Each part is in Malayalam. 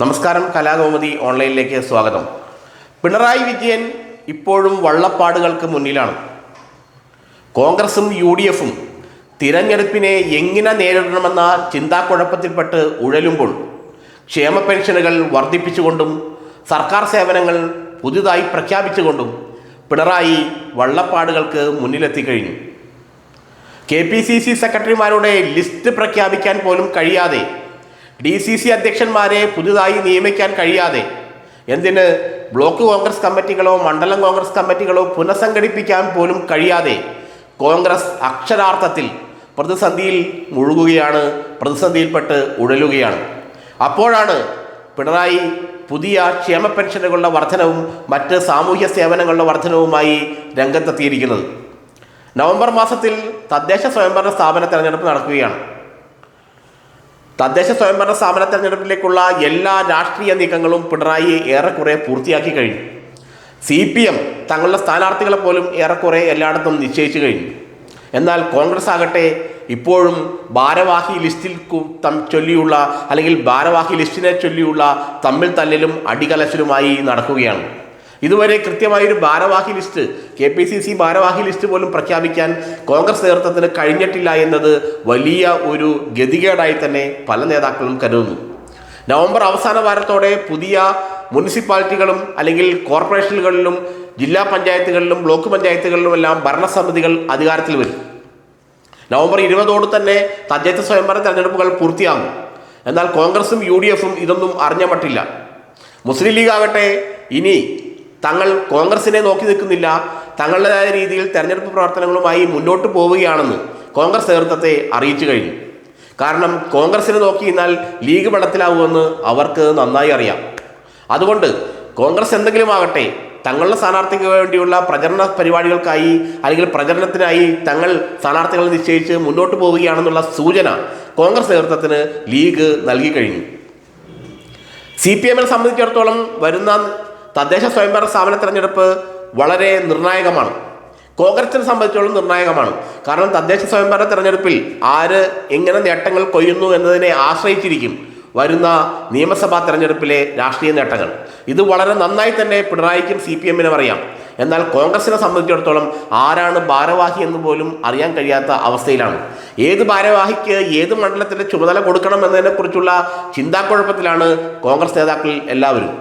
നമസ്കാരം, കലാകൗമുദി ഓൺലൈനിലേക്ക് സ്വാഗതം. പിണറായി വിജയൻ ഇപ്പോഴും വള്ളപ്പാടുകൾക്ക് മുന്നിലാണ്. കോൺഗ്രസും UDF-ഉം തിരഞ്ഞെടുപ്പിനെ എങ്ങനെ നേരിടണമെന്ന ചിന്താക്കുഴപ്പത്തിൽപ്പെട്ട് ഉഴലുമ്പോൾ ക്ഷേമ പെൻഷനുകൾ വർദ്ധിപ്പിച്ചുകൊണ്ടും സർക്കാർ സേവനങ്ങൾ പുതുതായി പ്രഖ്യാപിച്ചുകൊണ്ടും പിണറായി വള്ളപ്പാടുകൾക്ക് മുന്നിലെത്തിക്കഴിഞ്ഞു. KPCC സെക്രട്ടറിമാരുടെ ലിസ്റ്റ് പ്രഖ്യാപിക്കാൻ പോലും കഴിയാതെ, DCC അധ്യക്ഷന്മാരെ പുതുതായി നിയമിക്കാൻ കഴിയാതെ, എന്തിന് ബ്ലോക്ക് കോൺഗ്രസ് കമ്മിറ്റികളോ മണ്ഡലം കോൺഗ്രസ് കമ്മിറ്റികളോ പുനഃസംഘടിപ്പിക്കാൻ പോലും കഴിയാതെ കോൺഗ്രസ് അക്ഷരാർത്ഥത്തിൽ പ്രതിസന്ധിയിൽ മുഴുകുകയാണ്, പ്രതിസന്ധിയിൽപ്പെട്ട് ഉഴലുകയാണ്. അപ്പോഴാണ് പിണറായി പുതിയ ക്ഷേമ പെൻഷനുകളുടെ വർധനവും മറ്റ് സാമൂഹ്യ സേവനങ്ങളുടെ വർധനവുമായി രംഗത്തെത്തിയിരിക്കുന്നത്. നവംബർ മാസത്തിൽ തദ്ദേശ സ്വയംഭരണ സ്ഥാപന തെരഞ്ഞെടുപ്പ് നടക്കുകയാണ്. തദ്ദേശ സ്വയംഭരണ സ്ഥാപന തെരഞ്ഞെടുപ്പിലേക്കുള്ള എല്ലാ രാഷ്ട്രീയ നീക്കങ്ങളും പിണറായി ഏറെക്കുറെ പൂർത്തിയാക്കി കഴിഞ്ഞു. CPM തങ്ങളുടെ സ്ഥാനാർത്ഥികളെ പോലും ഏറെക്കുറെ എല്ലായിടത്തും നിശ്ചയിച്ചു കഴിഞ്ഞു. എന്നാൽ കോൺഗ്രസ് ആകട്ടെ ഇപ്പോഴും ഭാരവാഹി ലിസ്റ്റിൽ ചൊല്ലിയുള്ള അല്ലെങ്കിൽ ഭാരവാഹി ലിസ്റ്റിനെ ചൊല്ലിയുള്ള തമ്മിൽ തല്ലിലും അടികലശലുമായി നടക്കുകയാണ്. ഇതുവരെ കൃത്യമായൊരു ഭാരവാഹി ലിസ്റ്റ്, KPCC ഭാരവാഹി ലിസ്റ്റ് പോലും പ്രഖ്യാപിക്കാൻ കോൺഗ്രസ് നേതൃത്വത്തിന് കഴിഞ്ഞിട്ടില്ല എന്നത് വലിയ ഒരു ഗതികേടായി തന്നെ പല നേതാക്കളും കരുതുന്നു. നവംബർ അവസാന വാരത്തോടെ പുതിയ മുനിസിപ്പാലിറ്റികളും അല്ലെങ്കിൽ കോർപ്പറേഷനുകളിലും ജില്ലാ പഞ്ചായത്തുകളിലും ബ്ലോക്ക് പഞ്ചായത്തുകളിലുമെല്ലാം ഭരണസമിതികൾ അധികാരത്തിൽ വരും. നവംബർ 20 തന്നെ തദ്ദേശ സ്വയംഭരണ തെരഞ്ഞെടുപ്പുകൾ പൂർത്തിയാകും. എന്നാൽ കോൺഗ്രസും UDF-ഉം ഇതൊന്നും അറിഞ്ഞ മട്ടില്ല. മുസ്ലിം ലീഗ് ആകട്ടെ ഇനി തങ്ങൾ കോൺഗ്രസിനെ നോക്കി നിൽക്കുന്നില്ല, തങ്ങളുടേതായ രീതിയിൽ തെരഞ്ഞെടുപ്പ് പ്രവർത്തനങ്ങളുമായി മുന്നോട്ട് പോവുകയാണെന്ന് കോൺഗ്രസ് നേതൃത്വത്തെ അറിയിച്ചു കഴിഞ്ഞു. കാരണം കോൺഗ്രസിനെ നോക്കി നിന്നാൽ ലീഗ് വെള്ളത്തിലാവുമെന്ന് അവർക്ക് നന്നായി അറിയാം. അതുകൊണ്ട് കോൺഗ്രസ് എന്തെങ്കിലും ആകട്ടെ തങ്ങളുടെ സ്ഥാനാർത്ഥിക്ക് വേണ്ടിയുള്ള പ്രചരണ പരിപാടികൾക്കായി അല്ലെങ്കിൽ പ്രചരണത്തിനായി തങ്ങൾ സ്ഥാനാർത്ഥികളെ നിശ്ചയിച്ച് മുന്നോട്ട് പോവുകയാണെന്നുള്ള സൂചന കോൺഗ്രസ് നേതൃത്വത്തിന് ലീഗ് നൽകി കഴിഞ്ഞു. CPM-നെ സംബന്ധിച്ചിടത്തോളം വരുന്ന തദ്ദേശ സ്വയംഭരണ സ്ഥാപന തെരഞ്ഞെടുപ്പ് വളരെ നിർണായകമാണ്. കോൺഗ്രസിനെ സംബന്ധിച്ചോളം നിർണായകമാണ്. കാരണം തദ്ദേശ സ്വയംഭരണ തെരഞ്ഞെടുപ്പിൽ ആര് എങ്ങനെ നേട്ടങ്ങൾ കൊയ്യുന്നു എന്നതിനെ ആശ്രയിച്ചിരിക്കും വരുന്ന നിയമസഭാ തെരഞ്ഞെടുപ്പിലെ രാഷ്ട്രീയ നേട്ടങ്ങൾ. ഇത് വളരെ നന്നായി തന്നെ പിണറായിക്കും CPM-നും അറിയാം. എന്നാൽ കോൺഗ്രസിനെ സംബന്ധിച്ചിടത്തോളം ആരാണ് ഭാരവാഹി എന്ന് പോലും അറിയാൻ കഴിയാത്ത അവസ്ഥയിലാണ്. ഏത് ഭാരവാഹിക്ക് ഏത് മണ്ഡലത്തിൻ്റെ ചുമതല കൊടുക്കണം എന്നതിനെക്കുറിച്ചുള്ള ചിന്താക്കുഴപ്പത്തിലാണ് കോൺഗ്രസ് നേതാക്കൾ എല്ലാവരും.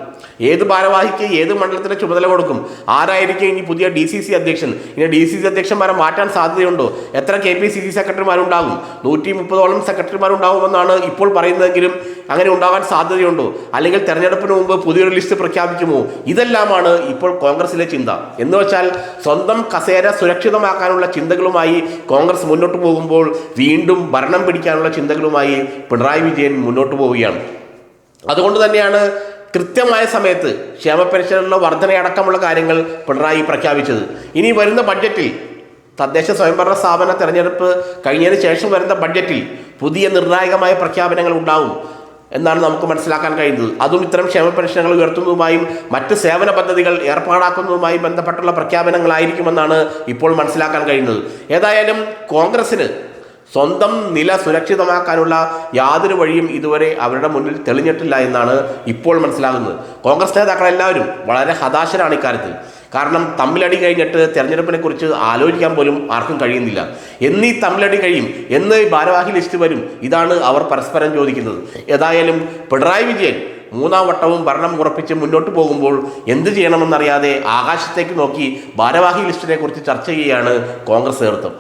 ഏത് ഭാരവാഹിക്ക് ഏത് മണ്ഡലത്തിൻ്റെ ചുമതല കൊടുക്കും, ആരായിരിക്കും ഇനി പുതിയ DCC അധ്യക്ഷൻ, ഇനി DCC അധ്യക്ഷന്മാരെ മാറ്റാൻ സാധ്യതയുണ്ടോ, എത്ര KPCC സെക്രട്ടറിമാരുണ്ടാകും, 130ഓളം സെക്രട്ടറിമാരുണ്ടാകുമെന്നാണ് ഇപ്പോൾ പറയുന്നതെങ്കിലും അങ്ങനെ ഉണ്ടാകാൻ സാധ്യതയുണ്ടോ, അല്ലെങ്കിൽ തെരഞ്ഞെടുപ്പിന് മുമ്പ് പുതിയൊരു ലിസ്റ്റ് പ്രഖ്യാപിക്കുമോ, ഇതെല്ലാമാണ് ഇപ്പോൾ കോൺഗ്രസിലെ ചിന്ത. എന്ന് വെച്ചാൽ സ്വന്തം കസേര സുരക്ഷിതമാക്കാനുള്ള ചിന്തകളുമായി കോൺഗ്രസ് മുന്നോട്ട് പോകുമ്പോൾ വീണ്ടും ഭരണം പിടിക്കാനുള്ള ചിന്തകളുമായി പിണറായി വിജയൻ മുന്നോട്ട് പോവുകയാണ്. അതുകൊണ്ട് തന്നെയാണ് കൃത്യമായ സമയത്ത് ക്ഷേമ പെൻഷനുള്ള വർധനയടക്കമുള്ള കാര്യങ്ങൾ പിണറായി പ്രഖ്യാപിച്ചത്. ഇനി വരുന്ന ബഡ്ജറ്റിൽ തദ്ദേശ സ്വയംഭരണ സ്ഥാപന തെരഞ്ഞെടുപ്പ് കഴിഞ്ഞതിന് ശേഷം വരുന്ന ബഡ്ജറ്റിൽ പുതിയ നിർണായകമായ പ്രഖ്യാപനങ്ങൾ ഉണ്ടാവും എന്നാണ് നമുക്ക് മനസ്സിലാക്കാൻ കഴിയുന്നത്. അതും ഇത്തരം ക്ഷേമ പെൻഷനുകൾ ഉയർത്തുന്നതുമായും മറ്റ് സേവന പദ്ധതികൾ ഏർപ്പാടാക്കുന്നതുമായി ബന്ധപ്പെട്ടുള്ള പ്രഖ്യാപനങ്ങളായിരിക്കുമെന്നാണ് ഇപ്പോൾ മനസ്സിലാക്കാൻ കഴിയുന്നത്. ഏതായാലും കോൺഗ്രസിന് സ്വന്തം നില സുരക്ഷിതമാക്കാനുള്ള യാതൊരു വഴിയും ഇതുവരെ അവരുടെ മുന്നിൽ തെളിഞ്ഞിട്ടില്ല എന്നാണ് ഇപ്പോൾ മനസ്സിലാകുന്നത്. കോൺഗ്രസ് നേതാക്കളെല്ലാവരും വളരെ ഹതാശരാണ് ഇക്കാര്യത്തിൽ. കാരണം തമ്മിലടി കഴിഞ്ഞിട്ട് തെരഞ്ഞെടുപ്പിനെ കുറിച്ച് ആലോചിക്കാൻ പോലും ആർക്കും കഴിയുന്നില്ല. എന്നീ തമ്മിലടി കഴിയും, എന്ന് ഭാരവാഹി ലിസ്റ്റ് വരും, ഇതാണ് അവർ പരസ്പരം ചോദിക്കുന്നത്. ഏതായാലും പിണറായി വിജയൻ 3ാം വട്ടവും ഭരണം ഉറപ്പിച്ച് മുന്നോട്ട് പോകുമ്പോൾ എന്ത് ചെയ്യണമെന്നറിയാതെ ആകാശത്തേക്ക് നോക്കി ഭാരവാഹി ലിസ്റ്റിനെ കുറിച്ച് ചർച്ച ചെയ്യുകയാണ് കോൺഗ്രസ് നേതൃത്വം.